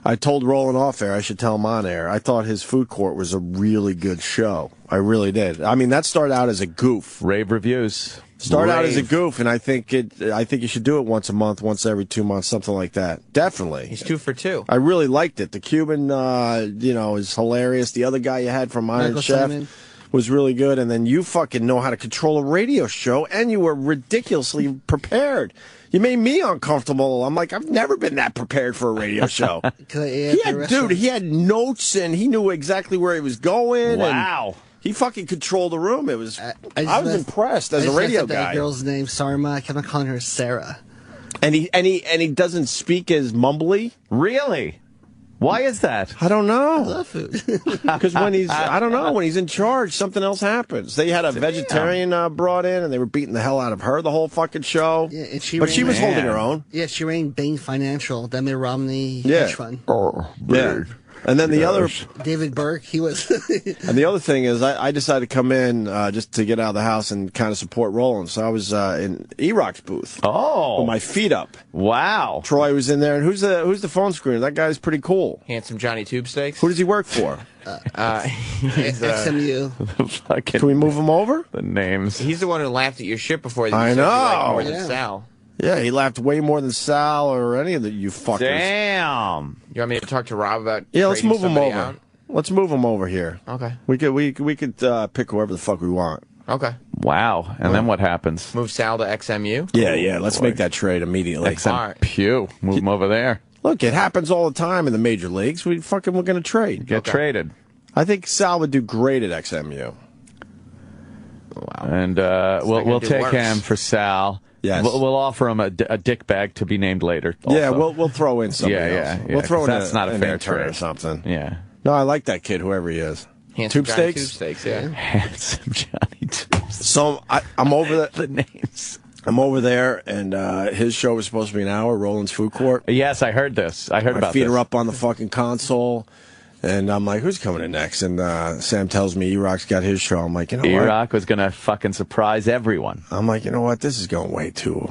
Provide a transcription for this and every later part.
I told Roland off air, I should tell him on air, I thought his food court was a really good show. I really did. I mean, that started out as a goof. Rave reviews. Started out as a goof, and I think you should do it once a month, once every 2 months, something like that. Definitely. He's 2 for 2. I really liked it. The Cuban, is hilarious. The other guy you had from Iron Michael Chef Simon was really good, and then you fucking know how to control a radio show, and you were ridiculously prepared. You made me uncomfortable. I'm like, I've never been that prepared for a radio show. He had notes, and he knew exactly where he was going. Wow. He fucking controlled the room. It was. I was impressed as a radio guy. That girl's name, Sarma. I kept on calling her Sarah. And he doesn't speak as mumbly. Really? Why is that? I don't know. I love food. Because when he's in charge, something else happens. They had a vegetarian brought in, and they were beating the hell out of her the whole fucking show. Yeah, and she was holding her own. Yeah, she ran Bain Financial, then Mitt Romney hedge fund. Oh, yeah. And then the other... David Burke, he was... And the other thing is, I decided to come in just to get out of the house and kind of support Roland. So I was in Erock's booth. Oh. With my feet up. Wow. Troy was in there. And who's the phone screener? That guy's pretty cool. Handsome Johnny Tube Steaks. Who does he work for? XMU. Can we move him over? The names. He's the one who laughed at your shit before. I know. Like more than Sal. Yeah, he laughed way more than Sal or any of you fuckers. Damn. You want me to talk to Rob about? Yeah, let's move him over. Out? Let's move him over here. Okay. We could pick whoever the fuck we want. Okay. Wow. And then what happens? Move Sal to XMU? Yeah. Let's make that trade immediately. XMU. Move him over there. Look, it happens all the time in the major leagues. We're going to trade. Get traded. I think Sal would do great at XMU. Wow. And we'll take him for Sal. Yes. We'll offer him a dick bag to be named later. Also. Yeah, we'll throw in something else. Yeah. We'll throw in that's not a fair trade or something. Yeah. No, I like that kid, whoever he is. Handsome Tube Johnny Steaks? Tube Steaks, yeah. Handsome Johnny Tube Steaks. So I'm over the names. I'm over there, and his show was supposed to be an hour, Roland's Food Court. Yes, I heard this. I heard about this. My feet are up on the fucking console. And I'm like, who's coming in next? And Sam tells me Erock's got his show. I'm like, you know what? Erock was going to fucking surprise everyone. I'm like, you know what? This is going way too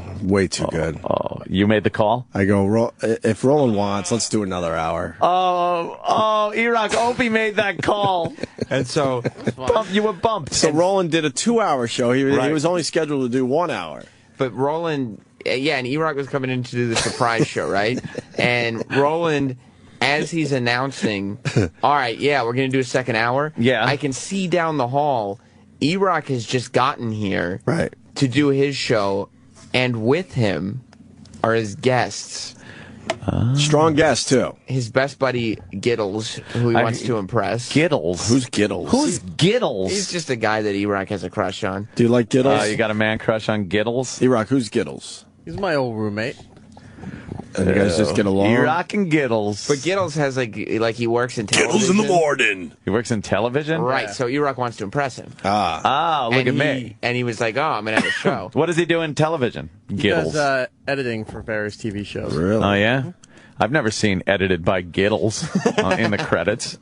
good. Oh, you made the call? I go, if Roland wants, let's do another hour. Oh, Erock, Opie made that call. And so you were bumped. So Roland did a 2-hour show. He was only scheduled to do 1 hour. But Roland, and Erock was coming in to do the surprise show, right? And Roland... As he's announcing, all right, we're going to do a second hour. Yeah. I can see down the hall, Erock has just gotten here right. to do his show, and with him are his guests. Strong guest, too. His best buddy, Giddles, who he wants to impress. Giddles? Who's Giddles? Who's Giddles? He's just a guy that Erock has a crush on. Do you like Giddles? You got a man crush on Giddles? Erock, who's Giddles? He's my old roommate. And you guys just get along? Erock and Giddles. But Giddles has, like he works in television. Giddles in the morning. He works in television? Right, so Erock wants to impress him. Look at me. And he was like, I'm going to have a show. What does he do in television? Giddles. He does editing for various TV shows. Really? Oh, yeah? I've never seen edited by Giddles in the credits.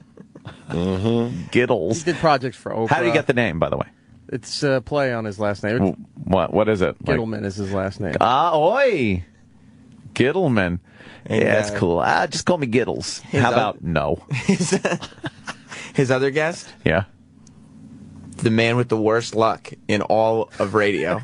Giddles. He did projects for Oprah. How do you get the name, by the way? It's a play on his last name. What is it? Gittleman is his last name. Oi! Gittleman. And, yeah, that's cool. Just call me Giddles. How about no? His other guest? Yeah. The man with the worst luck in all of radio.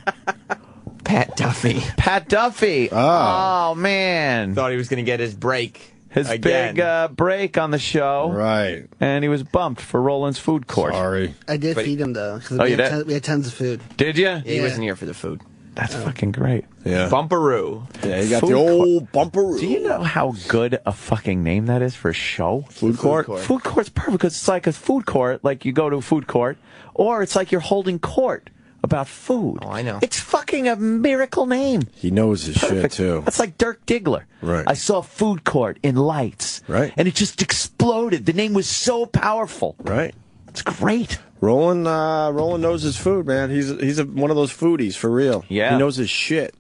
Pat Duffy. Pat Duffy. Oh man. Thought he was going to get his break. His again. big break on the show. Right. And he was bumped for Roland's Food Court. Sorry. I did feed him, though. You did? We had tons of food. Did you? He wasn't here for the food. That's fucking great. Yeah. Bumperoo. Yeah, you got the old Bumperoo. Do you know how good a fucking name that is for a show? Food court? Food court's perfect because it's like a food court, like you go to a food court, or it's like you're holding court about food. Oh, I know. It's fucking a miracle name. He knows his shit, too. That's like Dirk Diggler. Right. I saw food court in lights. Right. And it just exploded. The name was so powerful. Right. It's great. Roland knows his food, man. He's one of those foodies, for real. Yeah. He knows his shit.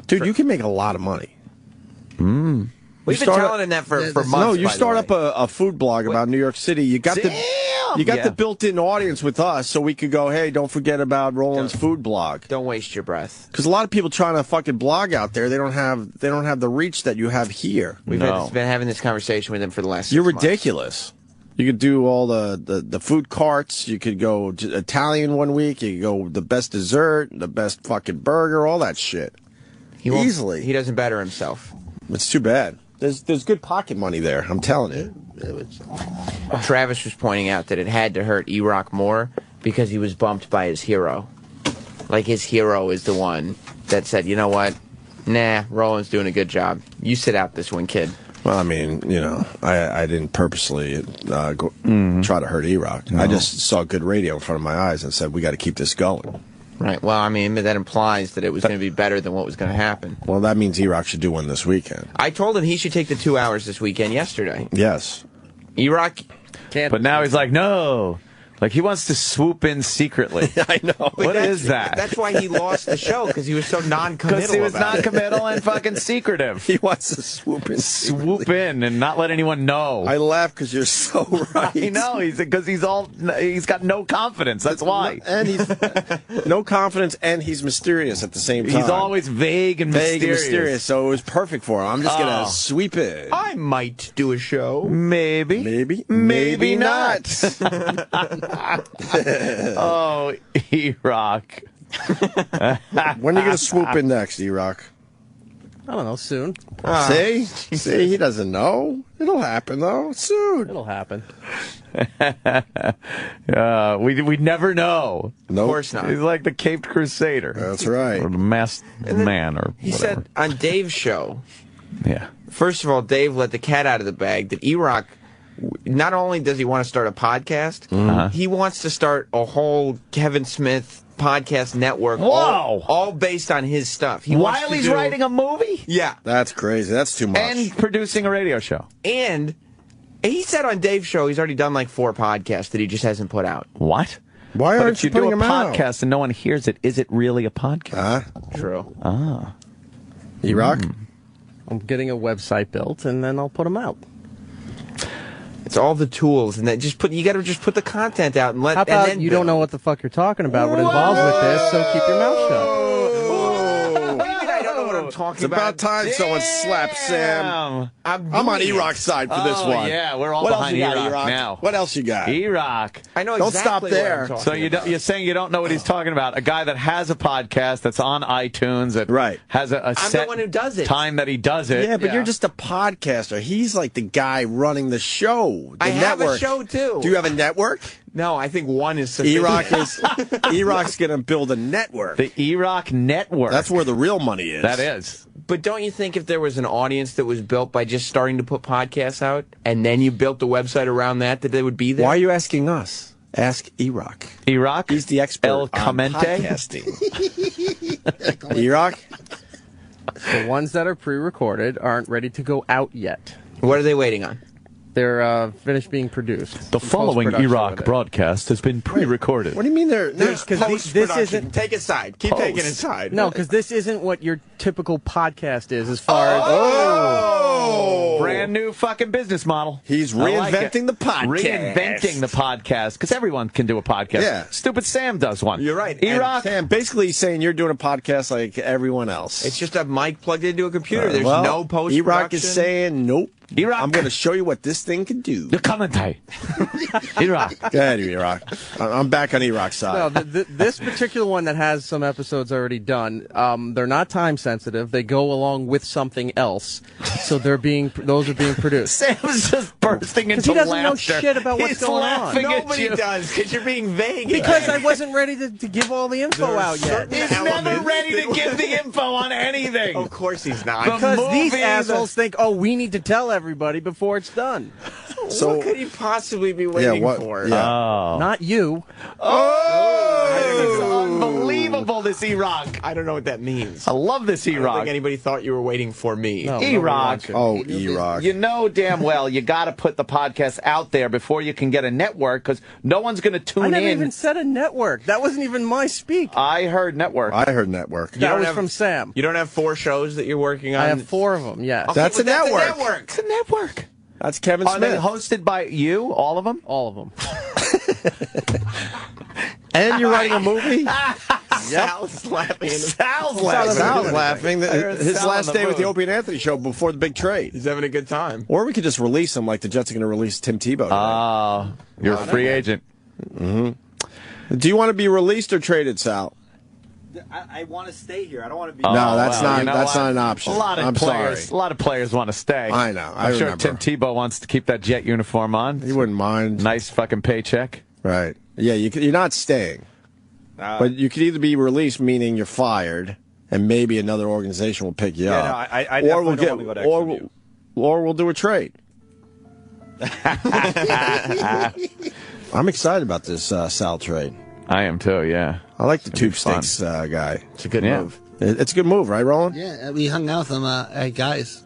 Dude, you can make a lot of money. We've been telling him that for months. No, you start up a food blog about New York City. You got You got the built-in audience with us, so we could go, hey, don't forget about Roland's food blog. Don't waste your breath. Because a lot of people trying to fucking blog out there, they don't have the reach that you have here. We've been having this conversation with them for the last 6 You're months. ridiculous. You could do all the food carts. You could go Italian one week. You could go the best dessert, the best fucking burger, all that shit. Easily. He doesn't better himself. It's too bad. There's good pocket money there. I'm telling you. Travis was pointing out that it had to hurt Erock more because he was bumped by his hero. Like his hero is the one that said, you know what? Nah, Roland's doing a good job. You sit out this one, kid. Well, I mean, I didn't purposely try to hurt Erock. No. I just saw good radio in front of my eyes and said, we got to keep this going. Right. Well, I mean, that implies that it was going to be better than what was going to happen. Well, that means Erock should do one this weekend. I told him he should take the 2 hours this weekend yesterday. Yes. Erock can't. But now he's like, no. Like, he wants to swoop in secretly. I know. What is that? That's why he lost the show, because he was so non-committal. Because he was non-committal and fucking secretive. He wants to swoop in. Swoop in and not let anyone know. I laugh because you're so right. I know. He's got no confidence. That's why. And he's no confidence, and he's mysterious at the same time. He's always vague and mysterious. So it was perfect for him. I'm just going to sweep in. I might do a show. Maybe. Maybe not. Oh, Erock. When are you going to swoop in next, Erock? I don't know, soon. See, he doesn't know. It'll happen, though, soon. It'll happen. We never know. Nope. Of course not. He's like the Caped Crusader. That's right. Or the Masked Man, or he whatever. said on Dave's show, yeah. First of all, Dave let the cat out of the bag that Erock, not only does he want to start a podcast, he wants to start a whole Kevin Smith podcast network. Whoa! All based on his stuff. While he's writing a movie? Yeah. That's crazy. That's too much. And producing a radio show. And he said on Dave's show he's already done like 4 podcasts that he just hasn't put out. What? Why aren't you putting do a them out? podcast and no one hears it? Is it really a podcast? True. Erock? I'm getting a website built, and then I'll put them out. It's all the tools, and that you got to just put the content out and let. How about and then you don't know what the fuck you're talking about? What involves with this? So keep your mouth shut. I don't know what I'm talking It's about time someone slaps Sam. I'm on Erock's side for this one. Yeah, we're all what behind else you got, Erock now. What else you got? Erock. I know Don't exactly stop there. what I'm So talking about. you're saying you don't know what he's talking about? A guy that has a podcast that's on iTunes that has a set the one who does it. time that he does it. Yeah, but you're just a podcaster. He's like the guy running the show. I have network. a show too. Do you have a network? No, I think one is sufficient. Erock's going to build a network. The Erock Network. That's where the real money is. That is. But don't you think if there was an audience that was built by just starting to put podcasts out, and then you built the website around that they would be there? Why are you asking us? Ask Erock. Erock? He's the expert El on Comente? podcasting. Erock? The ones that are pre-recorded aren't ready to go out yet. What are they waiting on? They're finished being produced. The following Erock broadcast has been pre-recorded. What do you mean they're... There's this isn't... Take it side. Keep taking it side. No, because this isn't what your typical podcast is as far as... Oh! Brand new fucking business model. He's I like reinventing it. the podcast. Reinventing the podcast. Because everyone can do a podcast. Yeah. Stupid Sam does one. You're right. Erock. Sam, basically he's saying you're doing a podcast like everyone else. It's just a mic plugged into a computer. There's well, no post-production. Erock is saying, nope. Erock. I'm going to show you what this thing can do. The commentary. Erock. Go ahead, Erock. I'm back on Erock's side. No, this particular one that has some episodes already done, they're not time sensitive. They go along with something else, so those are being produced. Sam's just bursting into laughter. Because he doesn't know shit about what's He's going on. laughing at Nobody you. does, because you're being vague. Because I wasn't ready to give all the info out yet. He's never ready to give the info on anything. Of course he's not. Because these movie, assholes think, oh, we need to tell everybody before it's done. So, what could he possibly be waiting for? Yeah. Not you. It's unbelievable, this Erock. I don't know what that means. I love this I don't think Erock. anybody thought you were waiting for me. No, Erock. Oh, Erock. You know damn well you got to put the podcast out there before you can get a network because no one's going to tune I never in. even said a network. That wasn't even my speak. I heard network. I heard network. That was from Sam. You don't have 4 shows that you're working on? I have 4 of them, yes. Okay, That's but a network. It's a network. That's Kevin Are they Smith. hosted by you, all of them? All of them. And you're writing a movie? Sal's laughing. Sal's Sal's laughing. His Sal last on the day with the moon. Opie and Anthony show before the big trade. He's having a good time. Or we could just release him like the Jets are going to release Tim Tebow today. Oh, you're a free agent. Do you want to be released or traded, Sal? I want to stay here. I don't want to be. Oh, No, that's well, not. you know That's what? not an option. A lot of I'm players. sorry. A lot of players want to stay. I know. I'm sure remember. Tim Tebow wants to keep that Jet uniform on. He wouldn't mind. Nice fucking paycheck. Right. Yeah, you're not staying. But you could either be released, meaning you're fired, and maybe another organization will pick you up. No, I definitely don't want to go to XMU. Or we'll do a trade. I'm excited about this Sal trade. I am too, yeah. I like the It'd tube be fun. sticks guy. It's a good Yeah. move. It's a good move, right, Roland? Yeah, we hung out with him at Guys.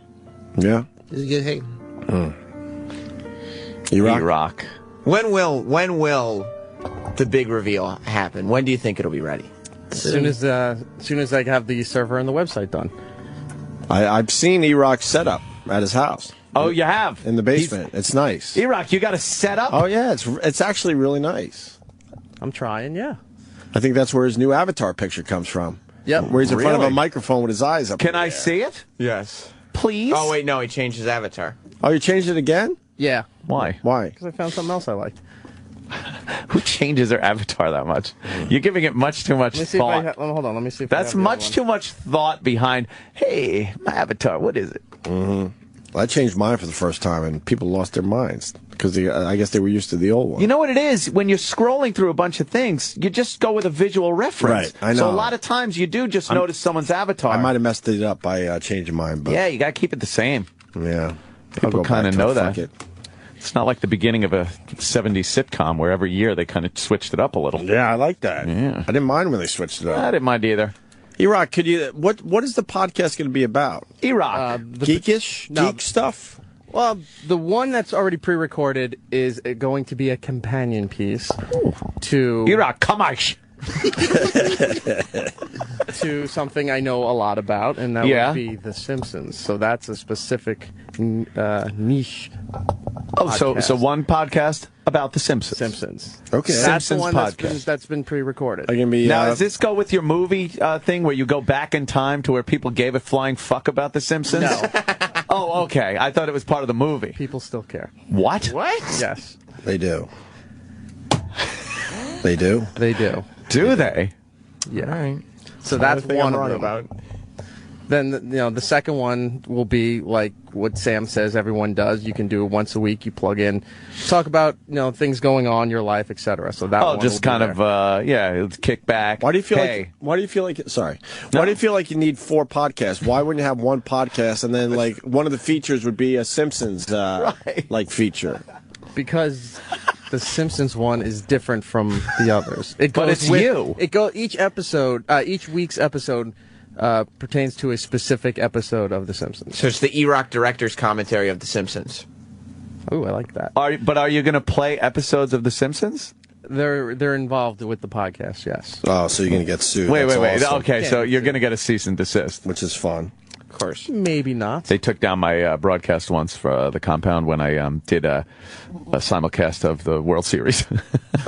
Yeah. He's a good hang. Erock. When will the big reveal happen? When do you think it'll be ready? As soon as I have the server and the website done. I've seen Erock's setup at his house Oh, you have? in the basement. It's nice. Erock, you got to set up? Oh, yeah. It's actually really nice. I'm trying, yeah. I think that's where his new avatar picture comes from. Yep. Where he's in front of a Really? microphone with his eyes up. Can in the I air. see it? Yes. Please? Oh, wait, no, he changed his avatar. Oh, you changed it again? Yeah, Why? Why? because I found something else I liked. Who changes their avatar that much? You're giving it much too much Let me see thought. if I hold on. Let me see if I That's have the other much one. too much thought behind, hey, my avatar, what is it? I changed mine for the first time, and people lost their minds because I guess they were used to the old one. You know what it is? When you're scrolling through a bunch of things, you just go with a visual reference. Right, I So know. a lot of times you do just notice someone's avatar. I might have messed it up by changing mine, but Yeah, you got to keep it the same. yeah. People kind of know that. Fuck it. It's not like the beginning of a 70s sitcom where every year they kind of switched it up a little. Yeah, I like that. Yeah. I didn't mind when they switched it I up. didn't mind either. Erock, could you? What is the podcast going to be about? Erock. Geekish, no. geek stuff. Well, the one that's already pre-recorded is going to be a companion piece to Erock, come on. to something I know a lot about, and that Yeah. would be The Simpsons. So that's a specific niche. Oh, so podcast. one podcast about The Simpsons. Simpsons. Okay. That's the Simpsons one podcast. that's been pre-recorded. Are going to be Now, does this go with your movie thing where you go back in time to where people gave a flying fuck about The Simpsons? No. Oh, okay. I thought it was part of the movie. People still care. What? What? Yes, They do. They do. they do. Do they? Yeah. All right. So that's Thing one I'm of wrong them. about. Then the second one will be like what Sam says everyone does. You can do it once a week. You plug in, talk about things going on in your life, etc. So that Oh, one just will be kind there. of, kick back. Why do you feel hey, like? Why do you feel like? Sorry. Why do you feel like you need 4 podcasts? Why wouldn't you have one podcast and then like one of the features would be a Simpsons like feature? Because the Simpsons one is different from the others. It But goes it's with, you. It each week's episode pertains to a specific episode of The Simpsons. So it's the Erock director's commentary of The Simpsons. Ooh, I like that. Are you going to play episodes of The Simpsons? They're involved with the podcast. Yes. Oh, so you're going to get sued. Wait. That's awesome. Okay, so Yeah. you're going to get a cease and desist. Which is fun. Of course. Maybe not. They took down my broadcast once for the compound when I did a simulcast of the World Series.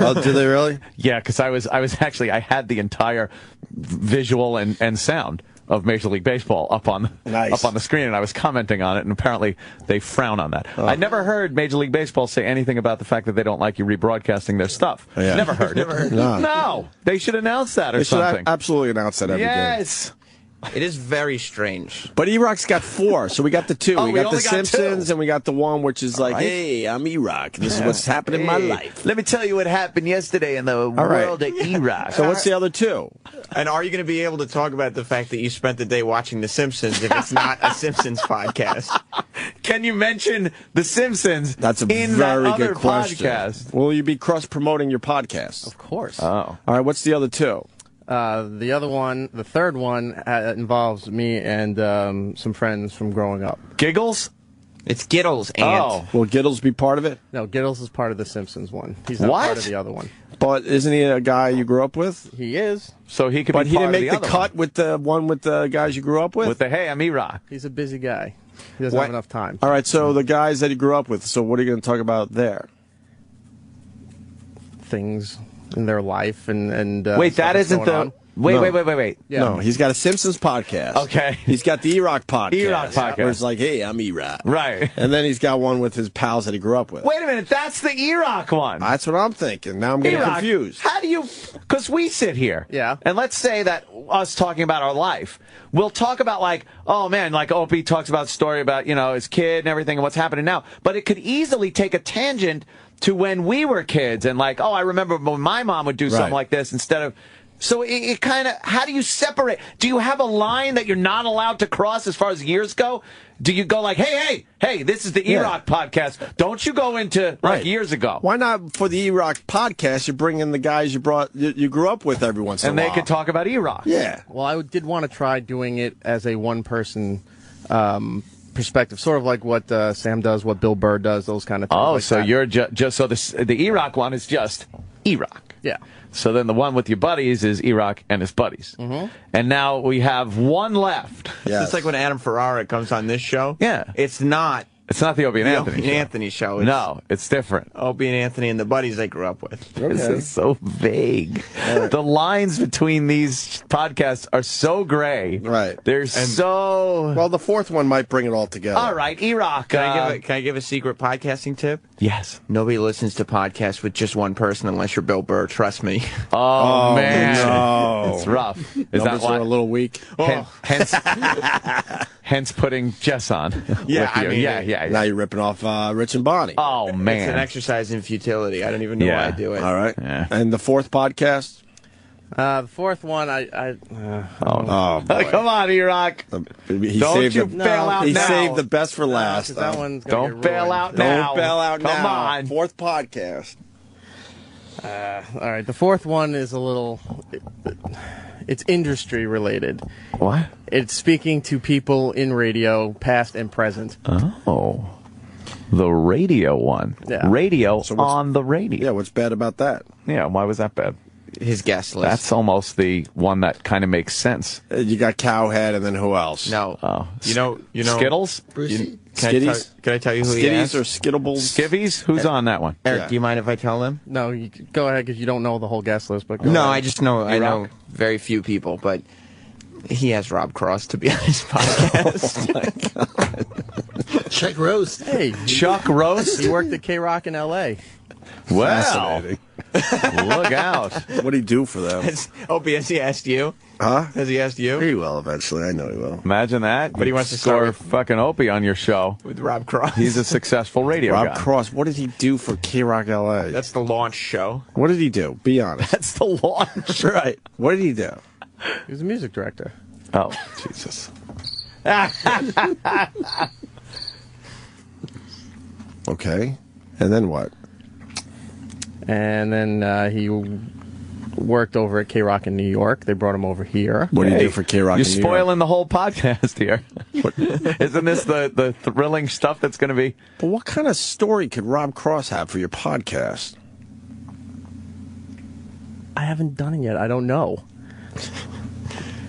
Oh, do they really? Yeah, because I had the entire visual and sound of Major League Baseball up on the screen, and I was commenting on it, and apparently they frown on that. I never heard Major League Baseball say anything about the fact that they don't like you rebroadcasting their stuff. Yeah. Never heard. No, they should announce that or They should something. absolutely announce that every game. Yes. It is very strange. But Erock's got 4, so we got the 2. Oh, we we got the only got Simpsons, 2. and we got the one which is like, right. hey, I'm Erock. This is what's happening in my life. Let me tell you what happened yesterday in the right. world of Erock. So what's the other 2? And are you going to be able to talk about the fact that you spent the day watching The Simpsons if it's not a Simpsons podcast? Can you mention The Simpsons That's a in very that good other question. podcast? Will you be cross-promoting your podcast? Of course. Oh. All right, what's the other 2? The other one, the third one, involves me and some friends from growing up. Giggles? It's Giddles, Ant. Oh. Will Giddles be part of it? No, Giddles is part of the Simpsons one. He's not What? part of the other one. But isn't he a guy you grew up with? He is. So he could But be he part didn't of make the the other cut with the one with the guys you grew up with? with the hey, I'm E-Rock. He's a busy guy. He doesn't What? have enough time. All right, so the guys that he grew up with, so what are you going to talk about there? things in their life and wait, that isn't the. Wait. Yeah. No, he's got a Simpsons podcast. Okay. He's got the Erock podcast. Erock podcast. Where it's like, hey, I'm Erock. Right. And then he's got one with his pals that he grew up with. Wait a minute, that's the Erock one. That's what I'm thinking. Now I'm getting confused. How do you... Because we sit here. Yeah. And let's say that us talking about our life, we'll talk about like, oh man, like Opie talks about a story about, his kid and everything and what's happening now. But it could easily take a tangent to when we were kids and like, oh, I remember when my mom would do something like this instead of... So it kind of, how do you separate? Do you have a line that you're not allowed to cross as far as years go? Do you go like, hey, this is the Erock podcast. Don't you go into like years ago. Why not for the Erock podcast, you bring in the guys you grew up with every once in a while. And they could talk about Erock. Yeah. Well, I did want to try doing it as a one-person perspective, sort of like what Sam does, what Bill Burr does, those kind of things. Oh, like so that. you're just, so the Erock one is just Erock. Yeah. So then the one with your buddies is Erock and his buddies. Mm-hmm. And now we have one left. Yeah. It's like when Adam Ferrara comes on this show. Yeah. It's not the Opie and Anthony Opie and Anthony show. No, it's different. Opie and Anthony and the buddies they grew up with. Okay. This is so vague. Right. The lines between these podcasts are so gray. Right. They're so... Well, the fourth one might bring it all together. All right, Erock. Can I give a secret podcasting tip? Yes. Nobody listens to podcasts with just one person unless you're Bill Burr. Trust me. Oh man. No. It's rough. Is Numbers that why? Are a little weak. Hence putting Jess on. Yeah, with you. Yeah. Now you're ripping off Rich and Bonnie. Oh, man. It's an exercise in futility. I don't even know why I do it. All right. Yeah. And the fourth podcast? The fourth one, boy. Come on, Erock. Don't bail out now. He saved the best for last. That one's Don't bail out now. Don't bail out now. Come on. Fourth podcast. All right, the fourth one is a little... It's industry related. What? It's speaking to people in radio, past and present. Oh. The radio one. Yeah. Radio on the radio. Yeah, what's bad about that? Yeah, why was that bad? His guest list. That's almost the one that kind of makes sense. You got Cowhead, and then who else? No. Oh. You know. Skittles? Skitties? Can I tell you who he Skitties asked? or Skittables? Skivvies? Who's on that one? Eric, do you mind if I tell them? No, you go ahead because you don't know the whole guest list. But go No, ahead. I just know. I know very few people, but he has Rob Cross to be on his podcast. Oh my God. Chuck Roast. Hey, Chuck Roast? he worked at K-Rock in L.A. Wow. Fascinating. Look out. What do he do for them? Opie, has he asked you? Huh? Has he asked you? He will eventually. I know he will. Imagine that. But he wants to score start with- fucking Opie on your show. With Rob Cross. He's a successful radio Rob guy. Cross, what did he do for K-Rock LA? That's the launch show. What did he do? Be honest. That's the launch. Right. What did he do? He was a music director. Oh, Jesus. Okay. And then what? And then he worked over at K-Rock in New York. They brought him over here. What do you do for K-Rock You're in New York? spoiling the whole podcast here. Isn't this the thrilling stuff that's going to be? But what kind of story could Rob Cross have for your podcast? I haven't done it yet. I don't know.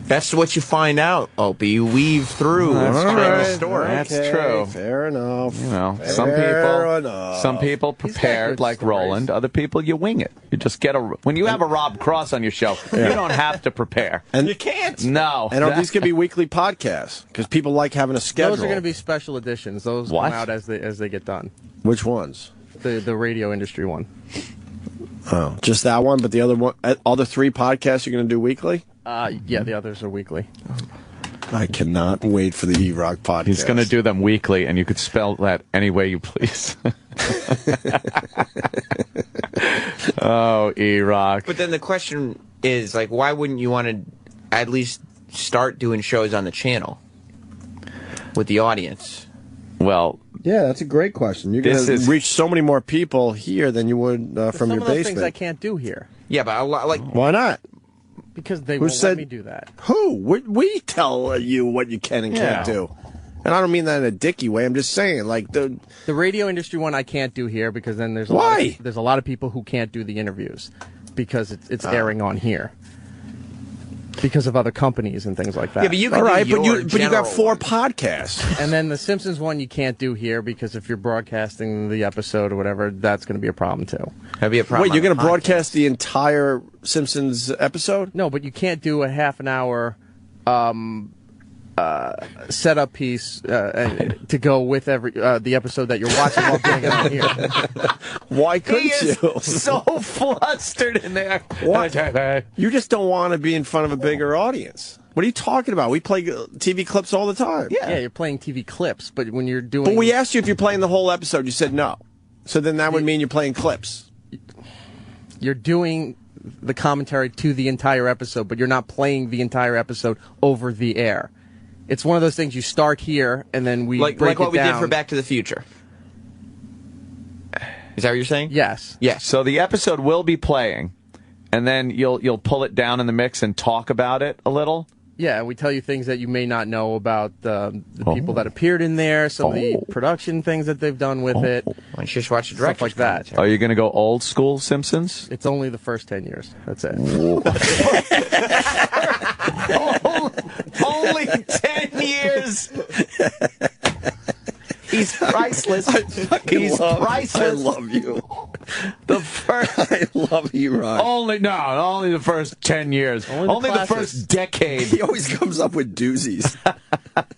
That's what you find out, Opie. You weave through the story. That's true. Fair enough. You know, Fair enough. some people prepared like stories. Roland. Other people, you wing it. You just get when you have a Rob Cross on your show, you don't have to prepare. And You can't. No. And are these going to be weekly podcasts? Because people like having a schedule. Those are going to be special editions. Those What? come out as they get done. Which ones? The radio industry one. Oh, just that one, but the other one, other three podcasts you're going to do weekly? Yeah, the others are weekly. I cannot wait for the Erock podcast. He's going to do them weekly, and you could spell that any way you please. Oh, Erock. But then the question is, like, why wouldn't you want to at least start doing shows on the channel with the audience? Well, yeah, that's a great question. You're going to reach so many more people here than you would from your Some of those things I basement. can't do here Yeah, but like, Why not? because they Who won't said- let me do that. Who? We tell you what you can and can't Yeah. do. And I don't mean that in a dicky way. I'm just saying, like, The radio industry one I can't do here because then there's Why? there's a lot of people who can't do the interviews because it's airing on here. because of other companies and things like that. Yeah, but you can but you got 4 podcasts. And then the Simpsons one you can't do here because if you're broadcasting the episode or whatever, that's going to be a problem too. That'd be a problem. Wait, you're going to broadcast the entire Simpsons episode? No, but you can't do a half an hour setup piece to go with the episode that you're watching while doing it on here. Why couldn't you? So flustered in there. What? You just don't want to be in front of a bigger audience. What are you talking about? We play TV clips all the time. Yeah, you're playing TV clips, but when you're doing... But we asked you if you're playing the whole episode. You said no. So then that would mean you're playing clips. You're doing the commentary to the entire episode, but you're not playing the entire episode over the air. It's one of those things you start here, and then we break like what it we down. did for Back to the Future. Is that what you're saying? Yes. Yes. So the episode will be playing, and then you'll pull it down in the mix and talk about it a little. Yeah, we tell you things that you may not know about the people that appeared in there, some of the production things that they've done with it. Why don't you just watch the Stuff director's like that. commentary? Are you going to go old school Simpsons? It's only the first 10 years. That's it. Only 10 years. He's priceless. He's priceless. I love you. The first. I love Erock. Only the first 10 years. Only the first decade. He always comes up with doozies.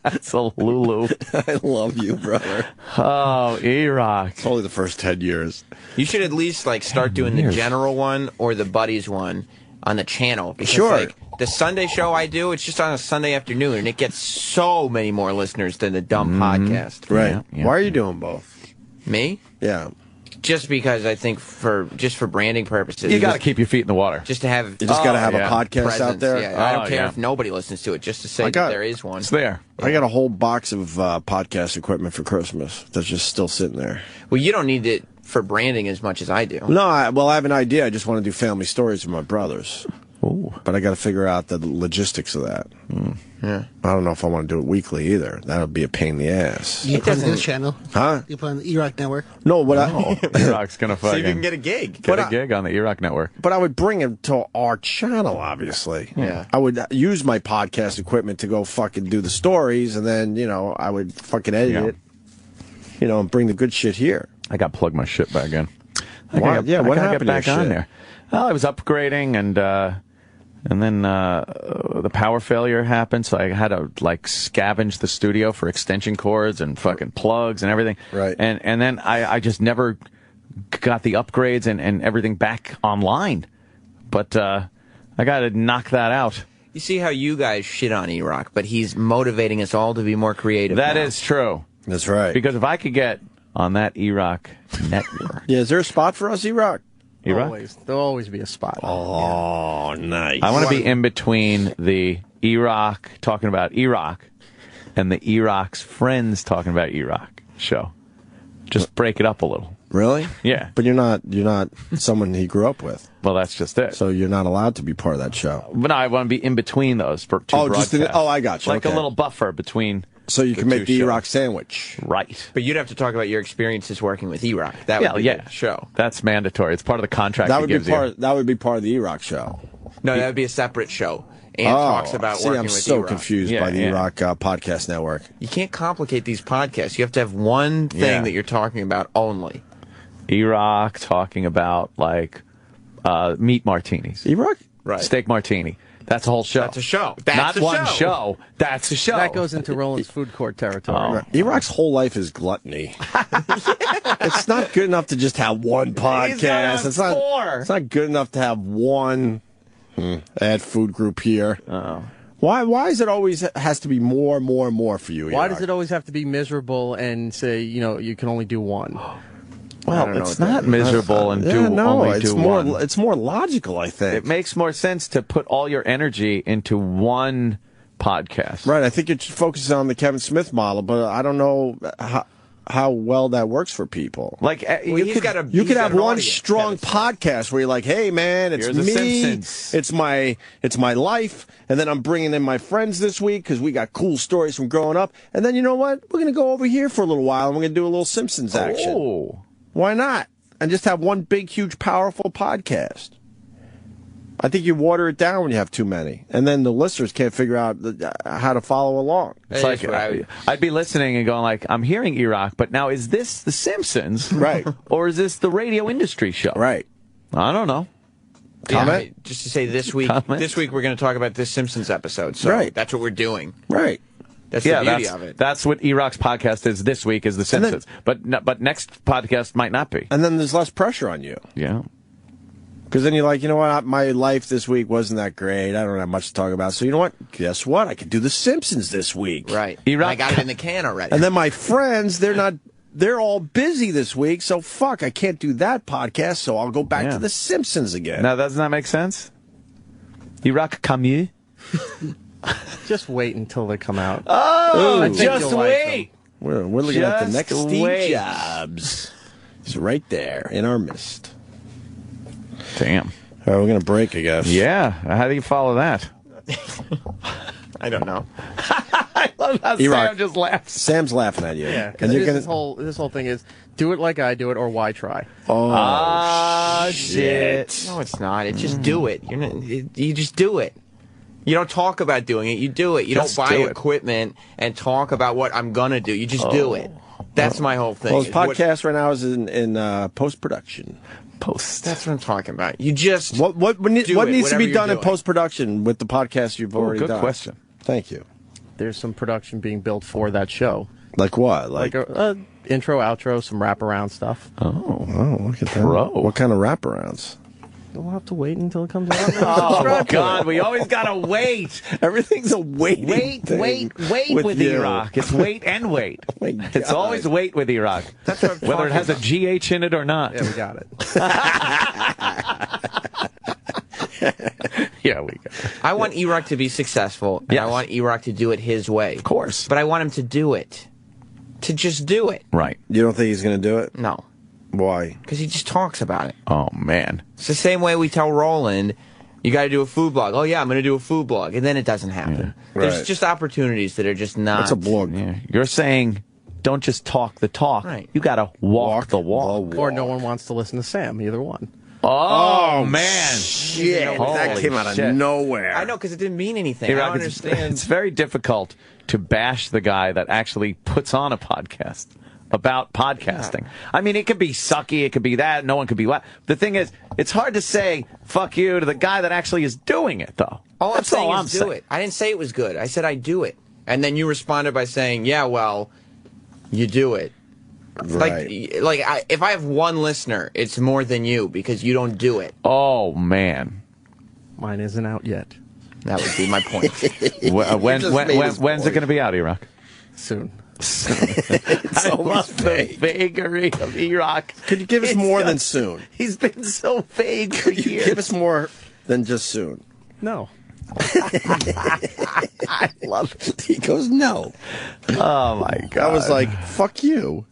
It's a Lulu. I love you, brother. Oh, Erock. It's only the first 10 years. You should at least start doing the general one or the buddies one on the channel. Because, sure. The Sunday show I do, it's just on a Sunday afternoon, and it gets so many more listeners than the dumb podcast. Right. Yeah. Why are you doing both? Me? Yeah. Just because I think for branding purposes. You got to keep your feet in the water. Just to have. You just got to have a podcast presence. out there. Yeah, I don't care if nobody listens to it, just to say that there is one. It's there. I got a whole box of podcast equipment for Christmas that's just still sitting there. Well, you don't need it for branding as much as I do. No, I have an idea. I just want to do family stories with my brothers. Ooh. But I got to figure out the logistics of that. Yeah. I don't know if I want to do it weekly either. That'll be a pain in the ass. You put it on this channel. Huh? You put it on the Erock Network. No, what Erock's going to fucking... See if you can get a gig. Get a gig on the Erock Network. But I would bring him to our channel, obviously. Yeah. I would use my podcast equipment to go fucking do the stories, and then, I would fucking edit it, and bring the good shit here. I got to plug my shit back in. What happened get back to your on shit? there? Well, I was upgrading, and then the power failure happened, so I had to scavenge the studio for extension cords and fucking plugs and everything. Right. And then I just never got the upgrades and everything back online. But I got to knock that out. You see how you guys shit on Erock, but he's motivating us all to be more creative. That is true. That's right. Because if I could get on that Erock network. Yeah, is there a spot for us, Erock? Always. There'll always be a spot. Oh, nice. I want to be in between the Erock talking about Erock and the Erock's friends talking about Erock show. Just break it up a little. Really? Yeah. But you're not someone he grew up with. Well, that's just it. So you're not allowed to be part of that show. But no, I want to be in between those for two broadcasts. I got you. Like a little buffer between. So you can make the shows. Erock sandwich. Right. But you'd have to talk about your experiences working with Erock. That would be the show. That's mandatory. It's part of the contract. That would be part of the Erock show. No, that would be a separate show. And talks about working with Erock. I'm so confused by the Erock Podcast Network. You can't complicate these podcasts. You have to have one thing that you're talking about only. Erock talking about meat martinis. Erock? Right. Steak martini. That's a whole show. That's a show. Not one show. That's a show. That goes into Roland's food court territory. Erock's whole life is gluttony. It's not good enough to just have one podcast. It's not good enough to have one ad food group here. Why is it always has to be more for you? Why Erock? does it always have to be miserable and say, you can only do one? Well, it's not miserable and only do one. It's more logical, I think. It makes more sense to put all your energy into one podcast. Right. I think it focuses on the Kevin Smith model, but I don't know how well that works for people. You could have one strong podcast where you're like, "Hey, man, it's Here's me. The Simpsons. It's my life, and then I'm bringing in my friends this week because we got cool stories from growing up. And then you know what? We're gonna go over here for a little while, and we're gonna do a little Simpsons action. Oh. Why not? And just have one big, huge, powerful podcast. I think you water it down when you have too many, and then the listeners can't figure out how to follow along. It's like I'd be listening and going like, I'm hearing Erock, but now is this The Simpsons, right, or is this the radio industry show? Right. I don't know. Comment? Yeah, just to say this week we're going to talk about this Simpsons episode. So that's what we're doing. Right. That's the beauty of it. That's what Erock's podcast is this week, is The Simpsons. But next podcast might not be. And then there's less pressure on you. Yeah. Because then you're like, you know what, my life this week wasn't that great. I don't have much to talk about. So you know what? Guess what? I could do The Simpsons this week. Right. I got it in the can already. And then my friends, they're all busy this week, so fuck, I can't do that podcast, so I'll go back to The Simpsons again. Now, doesn't that make sense? Erock Camus? Just wait until they come out. Oh, just wait. We're looking at the next Steve Jobs. He's right there in our midst. Damn. All right, we're going to break, I guess. Yeah. How do you follow that? I don't know. I love how Erock, Sam just laughs. Sam's laughing at you. Yeah, because this whole thing is do it like I do it, or why try? Oh, shit. No, it's not. It's just do it. You just do it. You don't talk about doing it. You do it. You don't buy equipment and talk about what I'm going to do. You just do it. That's my whole thing. Well, his podcast right now is in post-production. That's what I'm talking about. You just what needs to be done in post-production with the podcast you've already done? Good question. Thank you. There's some production being built for that show. Like what? Like a intro, outro, some wraparound stuff. Oh, look at that. What kind of wraparounds? We'll have to wait until it comes out. Oh, God, we always got to wait. Everything's a waiting Wait with Erock. It's wait and wait. Oh, it's always wait with Erock. That's what whether it has a GH in it or not. Yeah, we got it. Yeah, we got it. I want Erock to be successful, and I want Erock to do it his way. Of course. But I want him to do it. To just do it. Right. You don't think he's going to do it? No. Why? Because he just talks about it. Oh, man. It's the same way we tell Roland, you got to do a food blog. Oh, yeah, I'm going to do a food blog. And then it doesn't happen. Yeah. There's just opportunities that are just not. It's a blog. Yeah. You're saying don't just talk the talk. Right. You got to walk the walk. Or no one wants to listen to Sam, either one. Oh, man. Shit. That came out of nowhere. I know, because it didn't mean anything. I don't understand. It's very difficult to bash the guy that actually puts on a podcast about podcasting. Yeah. I mean, it could be sucky, it could be that, no one could be what. The thing is, it's hard to say fuck you to the guy that actually is doing it, though. All I'm saying is do it. I didn't say it was good. I said I do it. And then you responded by saying, yeah, well, you do it. Right. If I have one listener, it's more than you because you don't do it. Oh, man. Mine isn't out yet. That would be my point. When's it going to be out, Erock? Soon. It's I love the vagary of Erock. Could you give us more than soon? He's been so vague for years. Give us more than just soon. No. I love it. He goes, no. Oh, my God. I was like, fuck you.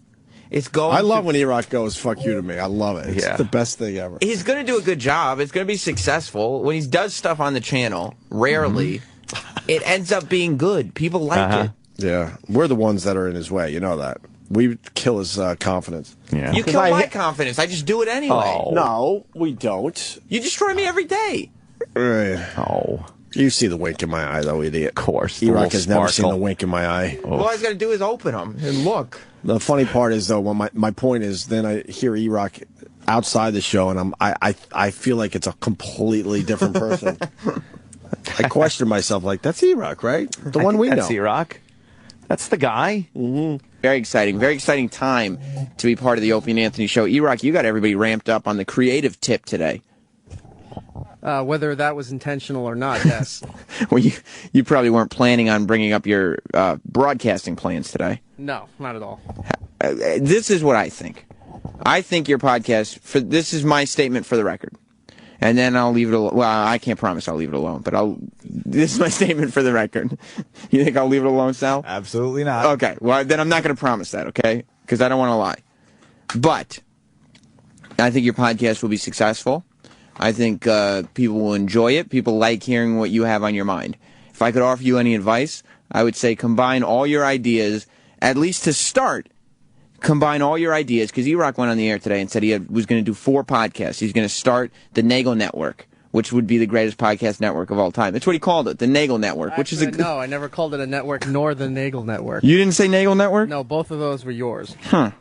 It's going. I love when Erock goes, fuck you to me. I love it. It's the best thing ever. He's going to do a good job. It's going to be successful. When he does stuff on the channel, rarely, it ends up being good. People like it. Yeah, we're the ones that are in his way. You know that. We kill his confidence. Yeah. You kill my confidence. I just do it anyway. Oh. No, we don't. You destroy me every day. Right. Oh. You see the wink in my eye, though, idiot. Of course. Erock has never seen the wink in my eye. Oh. All I got to do is open them and look. The funny part is, though, when my point is, then I hear Erock outside the show, and I feel like it's a completely different person. I question myself, like, that's Erock, right? The one we know. That's Erock. That's the guy. Mm-hmm. Very exciting time to be part of the Opie and Anthony show. Erock, you got everybody ramped up on the creative tip today. Whether that was intentional or not, yes. Well, you probably weren't planning on bringing up your broadcasting plans today. No, not at all. This is what I think. I think your podcast, this is my statement for the record. And then I'll leave it alone. Well, I can't promise I'll leave it alone, but this is my statement for the record. You think I'll leave it alone, Sal? Absolutely not. Okay, well, then I'm not going to promise that, okay? Because I don't want to lie. But I think your podcast will be successful. I think people will enjoy it. People like hearing what you have on your mind. If I could offer you any advice, I would say combine all your ideas, at least to start. Combine all your ideas, because Erock went on the air today and said he was going to do 4 podcasts. He's going to start the Nagel Network, which would be the greatest podcast network of all time. That's what he called it, the Nagel Network, Actually, which is a good... No, I never called it a network nor the Nagel Network. You didn't say Nagel Network? No, both of those were yours. Huh.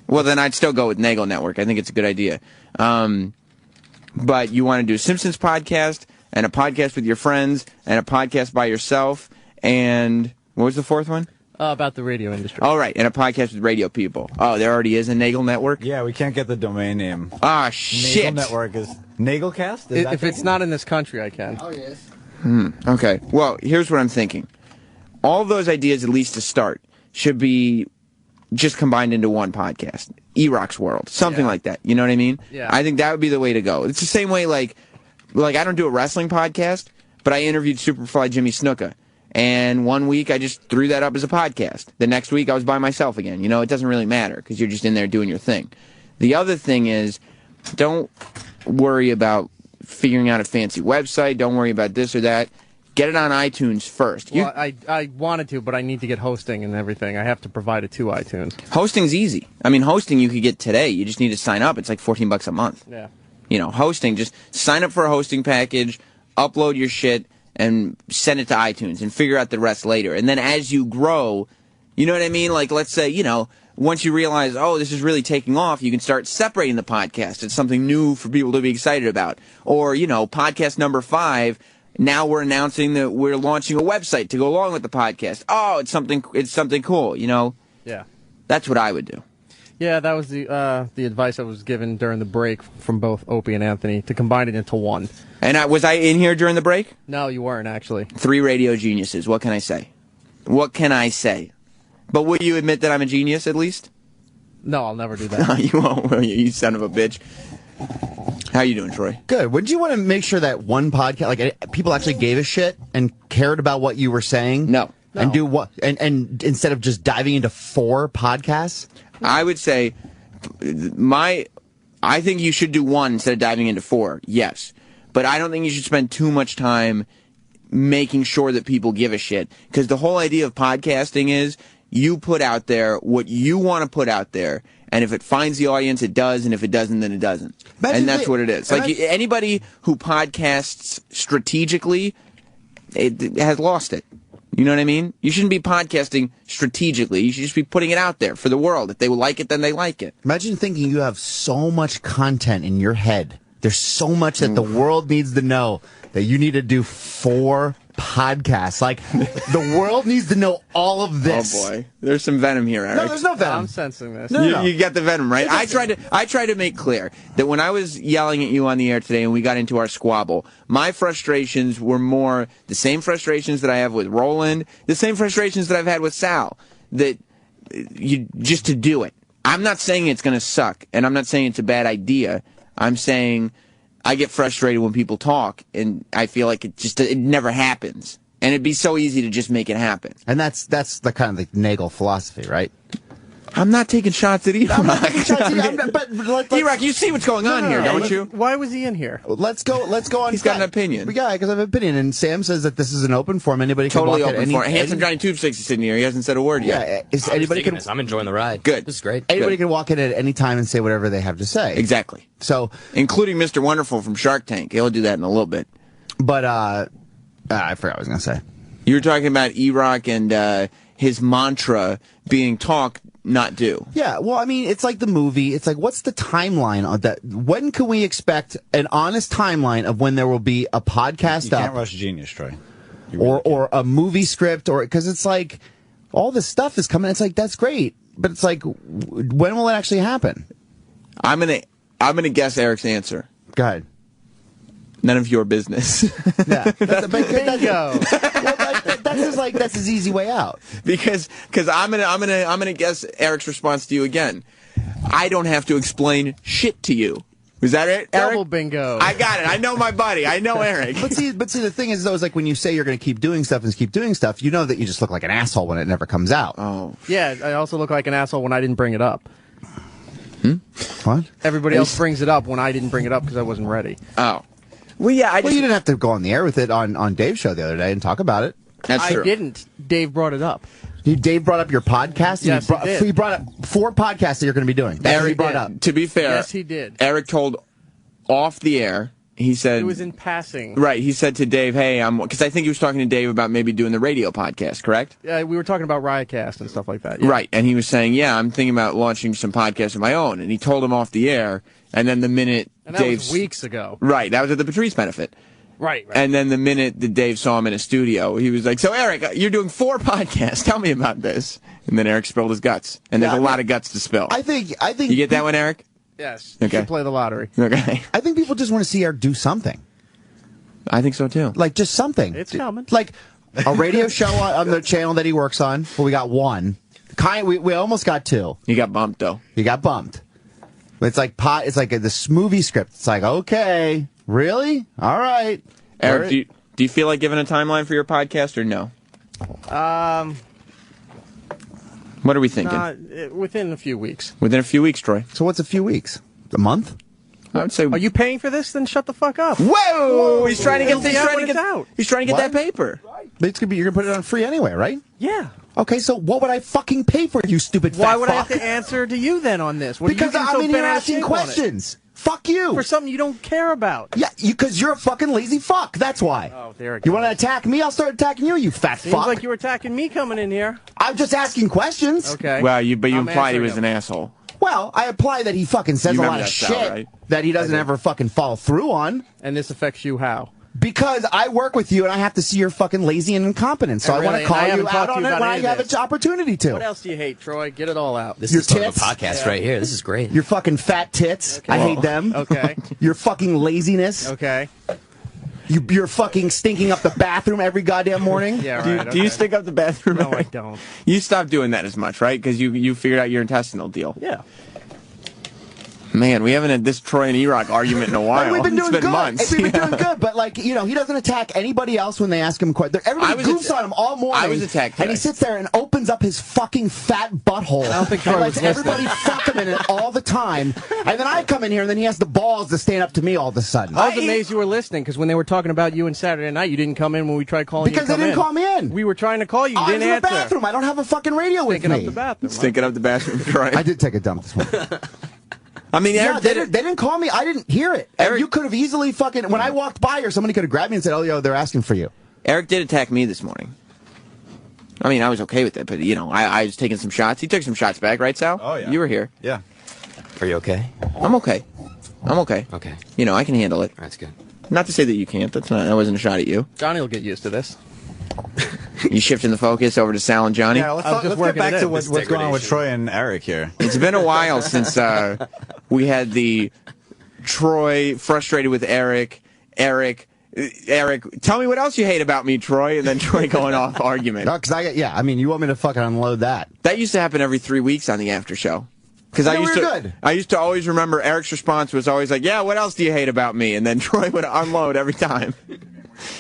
Well, then I'd still go with Nagel Network. I think it's a good idea. But you want to do a Simpsons podcast, and a podcast with your friends, and a podcast by yourself, and what was the fourth one? About the radio industry. Oh, right, and a podcast with radio people. Oh, there already is a Nagel Network? Yeah, we can't get the domain name. Ah, shit. Nagel Network is Nagelcast? If it's not in this country, I can. Oh, yes. Okay, well, here's what I'm thinking. All those ideas, at least to start, should be just combined into one podcast. Erock's World. Something like that. You know what I mean? Yeah. I think that would be the way to go. It's the same way, like I don't do a wrestling podcast, but I interviewed Superfly Jimmy Snuka. And one week I just threw that up as a podcast. The next week I was by myself again. You know, it doesn't really matter because you're just in there doing your thing. The other thing is, don't worry about figuring out a fancy website. Don't worry about this or that. Get it on iTunes first. Well, I wanted to, but I need to get hosting and everything. I have to provide it to iTunes. Hosting's easy. I mean, hosting you could get today. You just need to sign up. It's like $14 a month. Yeah. You know, hosting, just sign up for a hosting package, upload your shit, and send it to iTunes and figure out the rest later. And then as you grow, you know what I mean? Like, let's say, you know, once you realize, oh, this is really taking off, you can start separating the podcast. It's something new for people to be excited about. Or, you know, podcast number 5, now we're announcing that we're launching a website to go along with the podcast. Oh, it's something cool, you know? Yeah. That's what I would do. Yeah, that was the advice I was given during the break from both Opie and Anthony, to combine it into one. And was I in here during the break? No, you weren't, actually. 3 radio geniuses. What can I say? What can I say? But will you admit that I'm a genius, at least? No, I'll never do that. No, you won't, will you son of a bitch? How you doing, Troy? Good. Wouldn't you want to make sure that one podcast, like, people actually gave a shit and cared about what you were saying? No. And do what? And instead of just diving into 4 podcasts? I would say I think you should do 1 instead of diving into 4, yes. But I don't think you should spend too much time making sure that people give a shit. Because the whole idea of podcasting is you put out there what you want to put out there. And if it finds the audience, it does. And if it doesn't, then it doesn't. And that's what it is. Like, anybody who podcasts strategically, it has lost it. You know what I mean? You shouldn't be podcasting strategically. You should just be putting it out there for the world. If they like it, then they like it. Imagine thinking you have so much content in your head. There's so much that the world needs to know that you need to do 4 podcasts. Like, the world needs to know all of this. Oh, boy. There's some venom here, Eric. No, there's no venom. I'm sensing this. No. You got the venom, right? I tried to make clear that when I was yelling at you on the air today and we got into our squabble, my frustrations were more the same frustrations that I have with Roland, the same frustrations that I've had with Sal, that you just to do it. I'm not saying it's going to suck, and I'm not saying it's a bad idea. I'm saying I get frustrated when people talk, and I feel like it never happens. And it'd be so easy to just make it happen. And that's the kind of the Nagel philosophy, right? I'm not taking shots at Erock. Erock, you see what's going on here, don't you? Why was he in here? Let's go on. He's got an opinion. Yeah, because I have an opinion. And Sam says that this is an open forum. Anybody can totally walk open forum. Handsome Johnny Tubesticks is sitting here. He hasn't said a word yet. Yeah, I'm enjoying the ride. Good. This is great. Anybody can walk in at any time and say whatever they have to say. Exactly. So, including Mr. Wonderful from Shark Tank. He'll do that in a little bit. But I forgot what I was going to say. You were talking about Erock and his mantra being talk, not do. Yeah, well, I mean, it's like the movie. It's like, what's the timeline on that? When can we expect an honest timeline of when there will be a podcast You can't rush genius, Troy. Or a movie script, or because it's like all this stuff is coming. It's like, that's great, but it's like, when will it actually happen? I'm gonna guess Eric's answer. Go ahead. None of your business. Yeah, bingo. That's his easy way out. Because I'm gonna guess Eric's response to you again. I don't have to explain shit to you. Was that it, Eric? Double bingo. I got it. I know my buddy. I know Eric. But see, the thing is, though, is like when you say you're going to keep doing stuff and keep doing stuff, you know that you just look like an asshole when it never comes out. Oh. Yeah, I also look like an asshole when I didn't bring it up. What? Everybody else brings it up when I didn't bring it up because I wasn't ready. Oh. Well, yeah. You didn't have to go on the air with it on Dave's show the other day and talk about it. That's true. I didn't. Dave brought it up. Dave brought up your podcast? Yes, he did. He brought up 4 podcasts that you're going to be doing. That's what he brought up. To be fair, Yes, he did. Eric told off the air he said it was in passing. Right, he said to Dave, "Hey, because I think he was talking to Dave about maybe doing the radio podcast, correct?" Yeah, we were talking about Riotcast and stuff like that. Yeah. Right, and he was saying, "Yeah, I'm thinking about launching some podcasts of my own." And he told him off the air, and then the minute and that Dave's was weeks ago. Right, that was at the Patrice benefit. Right. And then the minute that Dave saw him in a studio, he was like, "So Eric, you're doing 4 podcasts. Tell me about this." And then Eric spilled his guts, and there's a lot of guts to spill. I think you get that one, Eric? Yes. Okay. You should play the lottery. Okay. I think people just want to see Eric do something. I think so too. Like just something. It's coming. Like a radio show on the channel that he works on. Well, we got 1. We almost got 2. He got bumped though. He got bumped. It's like this movie script. It's like, okay, really? All right. Eric, do you feel like giving a timeline for your podcast or no? What are we thinking? Within a few weeks. Within a few weeks, Troy. So what's a few weeks? A month? I would say. Are you paying for this? Then shut the fuck up. Whoa! He's trying to get. He's trying to get What? that paper. But it's gonna be. You're gonna put it on free anyway, right? Yeah. Okay, so what would I fucking pay for, you stupid fat Why would I have fuck? to answer to you then on this? What Because are you I'm in here bent out of asking shape on it? questions. Fuck you. For something you don't care about. Yeah, because you're a fucking lazy fuck. That's why. Oh, there it You goes. want to attack me? I'll start attacking you, you fat Seems fuck. like you were attacking me coming in here. I'm just asking questions. Okay. Well, you I'm implied he answering was them. an asshole. Well, I apply that he fucking says You a remember lot of that shit style, right? that he doesn't ever fucking follow through on. And this affects you how? Because I work with you and I have to see you're fucking lazy and incompetent. So And I want really, to call I you haven't out talked to on you it about when I any of have this. an opportunity to. What else do you hate, Troy? Get it all out. This Your is sort of a tits? podcast right here. This is great. Your fucking fat tits. I hate them. Okay. Your fucking laziness. Okay. You're fucking stinking up the bathroom every goddamn morning. Yeah, right. Do you stink up the bathroom? No, I Eric? don't. You stopped doing that as much, right? Because you figured out your intestinal deal. Yeah. Man, we haven't had this Troy and Erock argument in a while. We've been doing it's been good. months. We've been doing good, but he doesn't attack anybody else when they ask him questions. Everybody goofs on him all morning. I was attacked and he today. sits there and opens up his fucking fat butthole. I don't think Troy and was lets listening. everybody fuck him in it all the time. And then I come in here, and then he has the balls to stand up to me all of a sudden. I was amazed you were listening because when they were talking about you on Saturday night, you didn't come in when we tried calling Because you. they didn't call me in. We were trying to call you. You I was didn't in the answer. bathroom. I don't have a fucking radio with Stinking me. up the bathroom. Stinking up the bathroom, Troy. I did take a dump this morning. I mean, Yeah, Eric they did it. didn't call me. I didn't hear it. And Eric- you could have easily fucking... When I walked by or somebody could have grabbed me and said, "Oh, yo, they're asking for you." Eric did attack me this morning. I mean, I was okay with it, but, I was taking some shots. He took some shots back, right, Sal? Oh, yeah. You were here. Yeah. Are you okay? I'm okay. Okay. Okay. I can handle it. That's good. Not to say that you can't. That wasn't a shot at you. Johnny will get used to this. You shifting the focus over to Sal and Johnny? Yeah, let's I was just get working back it to in. what's going on with Troy and Eric here. It's been a while since we had the Troy frustrated with Eric, tell me what else you hate about me, Troy, and then Troy going off argument. No, because you want me to fucking unload that. That used to happen every 3 weeks on the after show. Because Yeah, we were good. I used to always remember Eric's response was always like, "Yeah, what else do you hate about me?" And then Troy would unload every time.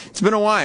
It's been a while.